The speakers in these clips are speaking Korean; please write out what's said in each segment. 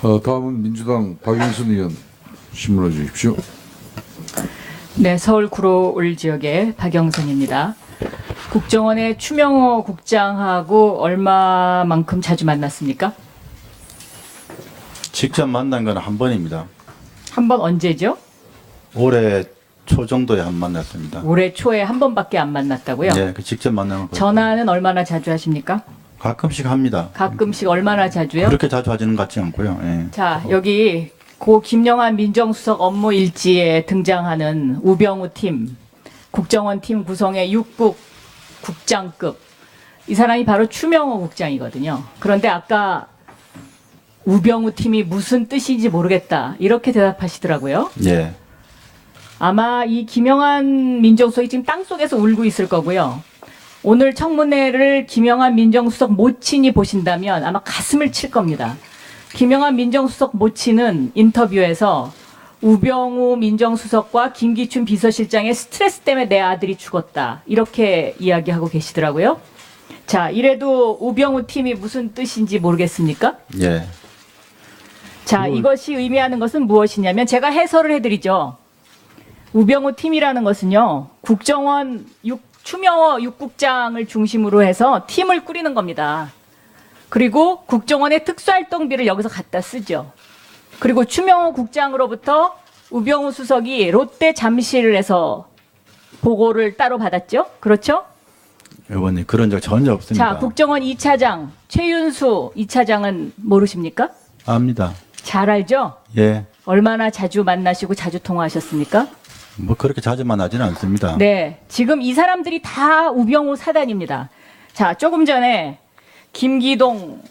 다음은 민주당 박영선 의원 질문해 주십시오. 네, 서울 구로울 지역의 박영선입니다. 국정원의 추명호 국장하고 얼마만큼 자주 만났습니까? 직접 만난 건 한 번입니다. 한 번 언제죠? 올해 초 정도에 한 번 만났습니다. 올해 초에 한 번밖에 안 만났다고요? 네, 그 직접 만나는 거. 전화는 얼마나 자주 하십니까? 가끔씩 합니다. 가끔씩 얼마나 자주요? 그렇게 자주 하지는 같지 않고요. 예. 자, 여기 고 김영환 민정수석 업무 일지에 등장하는 우병우 팀, 국정원 팀 구성의 6국 국장급. 이 사람이 바로 추명호 국장이거든요. 그런데 아까 우병우 팀이 무슨 뜻인지 모르겠다. 이렇게 대답하시더라고요. 예. 아마 이 김영환 민정수석이 지금 땅속에서 울고 있을 거고요. 오늘 청문회를 김영환 민정수석 모친이 보신다면 아마 가슴을 칠 겁니다. 김영환 민정수석 모친은 인터뷰에서 우병우 민정수석과 김기춘 비서실장의 스트레스 때문에 내 아들이 죽었다. 이렇게 이야기하고 계시더라고요. 자, 이래도 우병우 팀이 무슨 뜻인지 모르겠습니까? 예. 자, 이것이 의미하는 것은 무엇이냐면 제가 해설을 해드리죠. 우병우 팀이라는 것은요, 국정원 추명호 6국장을 중심으로 해서 팀을 꾸리는 겁니다. 그리고 국정원의 특수활동비를 여기서 갖다 쓰죠. 그리고 추명호 국장으로부터 우병우 수석이 롯데 잠실에서 보고를 따로 받았죠. 그렇죠? 의원님 그런 적 전혀 없습니다. 자, 국정원 2차장 최윤수 2차장은 모르십니까? 압니다. 잘 알죠? 예. 얼마나 자주 만나시고 자주 통화하셨습니까? 뭐 그렇게 자주 만나지는 않습니다. 네, 지금 이 사람들이 다 우병우 사단입니다. 자, 조금 전에 김기동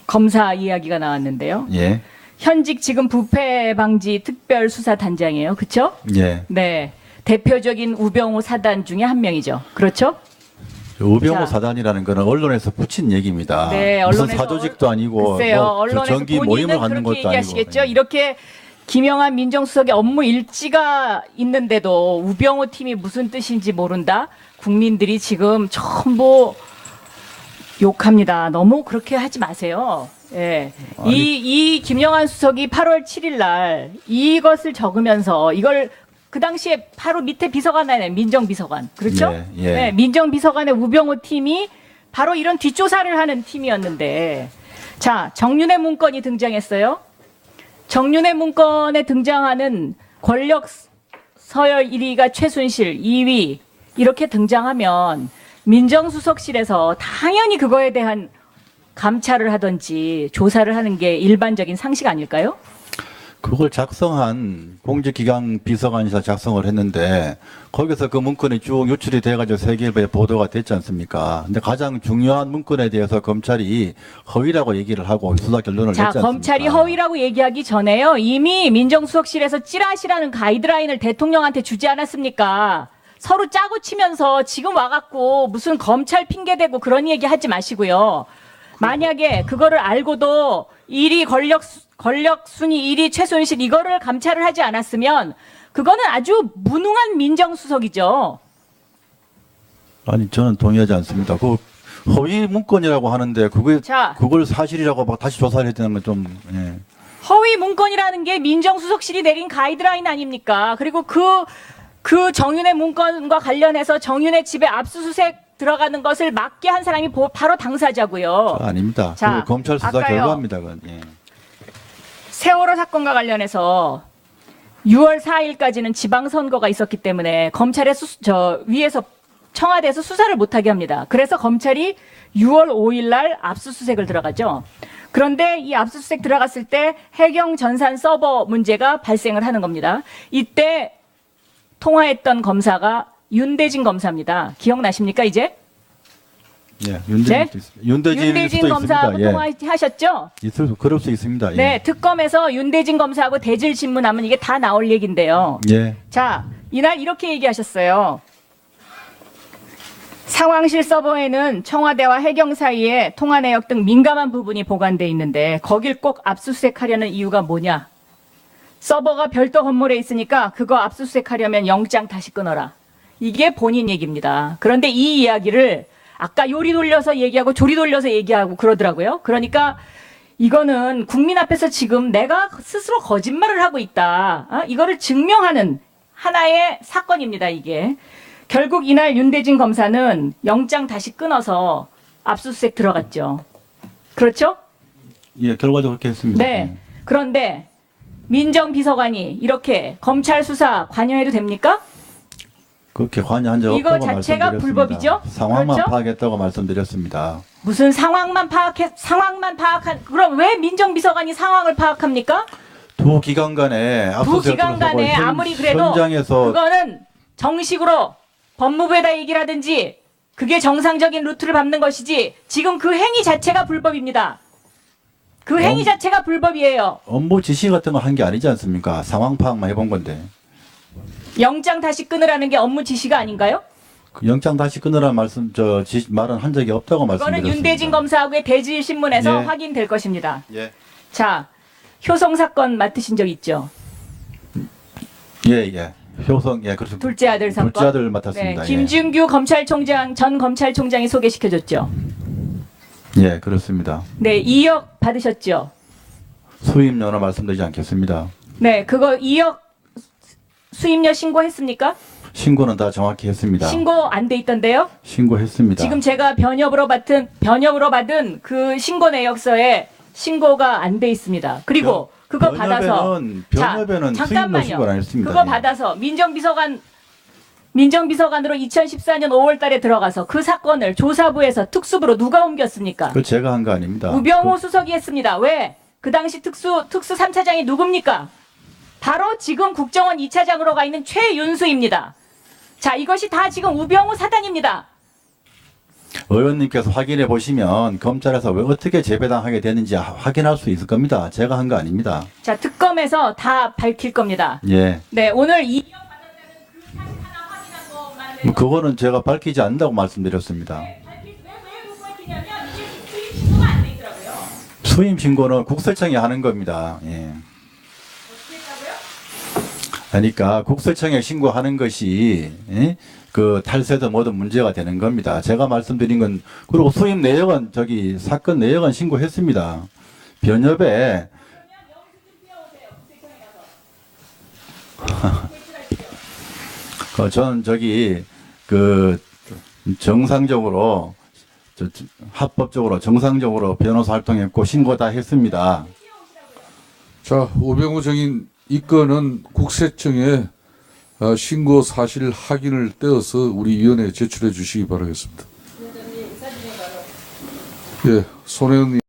검사 이야기가 나왔는데요. 예. 현직 지금 부패 방지 특별수사단장이에요. 그렇죠? 예. 네, 대표적인 우병우 사단 중에 한 명이죠. 그렇죠? 우병우 자. 사단이라는 거는 언론에서 붙인 얘기입니다. 네, 무슨 언론에서 사조직도 아니고 글쎄요, 뭐 언론에서 정기 본인은 모임을 갖는 그렇게 것도 얘기하시겠죠. 아니고. 예. 이렇게 김영환 민정수석의 업무 일지가 있는데도 우병우 팀이 무슨 뜻인지 모른다. 국민들이 지금 전부 욕합니다. 너무 그렇게 하지 마세요. 예. 이 김영환 수석이 8월 7일 날 이것을 적으면서 이걸 그 당시에 바로 밑에 비서관에 민정비서관. 그렇죠? 예, 예. 네, 민정비서관의 우병우 팀이 바로 이런 뒷조사를 하는 팀이었는데 자, 정윤회 문건이 등장했어요. 정윤회 문건에 등장하는 권력 서열 1위가 최순실, 2위 이렇게 등장하면 민정수석실에서 당연히 그거에 대한 감찰을 하든지 조사를 하는 게 일반적인 상식 아닐까요? 그걸 작성한 공직기강 비서관이사 작성을 했는데 거기서 그 문건이 쭉 유출이 돼가지고 세계일보에 보도가 됐지 않습니까? 근데 가장 중요한 문건에 대해서 검찰이 허위라고 얘기를 하고 수사 결론을 냈지 자, 않습니까? 검찰이 허위라고 얘기하기 전에요. 이미 민정수석실에서 찌라시라는 가이드라인을 대통령한테 주지 않았습니까? 서로 짜고 치면서 지금 와갖고 무슨 검찰 핑계대고 그런 얘기 하지 마시고요. 만약에 그거를 알고도 1위 권력 순위 1위 최순실 이거를 감찰을 하지 않았으면 그거는 아주 무능한 민정수석이죠. 아니 저는 동의하지 않습니다. 그 허위 문건이라고 하는데 자. 그걸 사실이라고 막 다시 조사를 해야 되는 건 좀 예. 허위 문건이라는 게 민정수석실이 내린 가이드라인 아닙니까? 그리고 그 정윤회 문건과 관련해서 정윤회 집에 압수수색 들어가는 것을 막게 한 사람이 바로 당사자고요. 아닙니다. 자, 그 검찰 수사 아까요. 결과입니다. 그건. 예. 세월호 사건과 관련해서 6월 4일까지는 지방선거가 있었기 때문에 검찰의 위에서 청와대에서 수사를 못하게 합니다. 그래서 검찰이 6월 5일 날 압수수색을 들어가죠. 그런데 이 압수수색 들어갔을 때 해경 전산 서버 문제가 발생을 하는 겁니다. 이때 통화했던 검사가 윤대진 검사입니다. 기억나십니까 이제? 예, 윤대진 수도 검사하고 있습니다. 예. 통화하셨죠? 그럴 수 있습니다. 예. 네, 특검에서 윤대진 검사하고 대질 신문하면 이게 다 나올 얘기인데요. 예. 자, 이날 이렇게 얘기하셨어요. 상황실 서버에는 청와대와 해경 사이에 통화 내역 등 민감한 부분이 보관돼 있는데 거길 꼭 압수수색하려는 이유가 뭐냐? 서버가 별도 건물에 있으니까 그거 압수수색하려면 영장 다시 끊어라. 이게 본인 얘기입니다. 그런데 이 이야기를 아까 요리 돌려서 얘기하고 조리 돌려서 얘기하고 그러더라고요. 그러니까 이거는 국민 앞에서 지금 내가 스스로 거짓말을 하고 있다. 이거를 증명하는 하나의 사건입니다, 이게. 결국 이날 윤대진 검사는 영장 다시 끊어서 압수수색 들어갔죠. 그렇죠? 예, 결과적으로 그렇게 했습니다. 네. 그런데 민정비서관이 이렇게 검찰 수사 관여해도 됩니까? 그렇게 관여한 적 이거 없다고 자체가 말씀드렸습니다. 불법이죠? 상황만 그렇죠? 파악했다고 말씀드렸습니다. 무슨 상황만 그럼 왜 민정비서관이 상황을 파악합니까? 두 기관 간에 두 압수수색 기관 간에 들어서고 아무리 그래도 현장에서 그거는 정식으로 법무부에다 얘기를 하든지 그게 정상적인 루트를 밟는 것이지 지금 그 행위 자체가 불법입니다. 그 행위 자체가 불법이에요. 업무 지시 같은 거 한 게 아니지 않습니까? 상황 파악만 해본 건데. 영장 다시 끊으라는 게 업무 지시가 아닌가요? 그 영장 다시 끊으라는 말은 한 적이 없다고 그거는 말씀드렸습니다. 윤대진 검사하고의 대질신문에서 예. 확인될 것입니다. 예. 자, 효성 사건 맡으신 적 있죠? 예. 효성, 예, 그렇죠. 둘째 아들 사건. 둘째 아들 맡았습니다. 네, 김준규 전 검찰총장이 소개시켜줬죠. 예, 그렇습니다. 네, 2억 받으셨죠? 수임료는 말씀드리지 않겠습니다. 네, 그거 2억 수임료 신고했습니까? 신고는 다 정확히 했습니다. 신고 안 돼 있던데요? 신고했습니다. 지금 제가 변협으로 받은 그 신고 내역서에 신고가 안 돼 있습니다. 그리고 그거 받아서 변협에는 수임료 신고를 안 했습니다. 그거 예. 받아서 민정비서관으로 2014년 5월달에 들어가서 그 사건을 조사부에서 특수부로 누가 옮겼습니까? 그 제가 한 거 아닙니다. 우병우 수석이 했습니다. 왜? 그 당시 특수 3차장이 누굽니까? 바로 지금 국정원 2차장으로 가 있는 최윤수입니다. 자, 이것이 다 지금 우병우 사단입니다. 의원님께서 확인해 보시면 검찰에서 왜 어떻게 재배당하게 되는지 확인할 수 있을 겁니다. 제가 한 거 아닙니다. 자, 특검에서 다 밝힐 겁니다. 예. 네, 오늘 2억 받았다는 그 사실 하나 확인한 것만 뭐 그거는 제가 밝히지 않는다고 말씀드렸습니다. 왜 못 밝히냐면 이게 수입 신고가 안 돼 있더라고요. 수임 신고는 국세청이 하는 겁니다. 예. 어떻게 했다고요? 그러니까 국세청에 신고하는 것이 예? 그 탈세도 뭐든 문제가 되는 겁니다. 제가 말씀드린 건 그리고 수임 내역은 사건 내역은 신고했습니다. 변협에 저는 정상적으로 합법적으로 정상적으로 변호사 활동했고 신고 다 했습니다. 자, 우병우 정인 이 건은 국세청에 신고 사실 확인을 떼어서 우리 위원회에 제출해 주시기 바라겠습니다. 예, 손 의원님.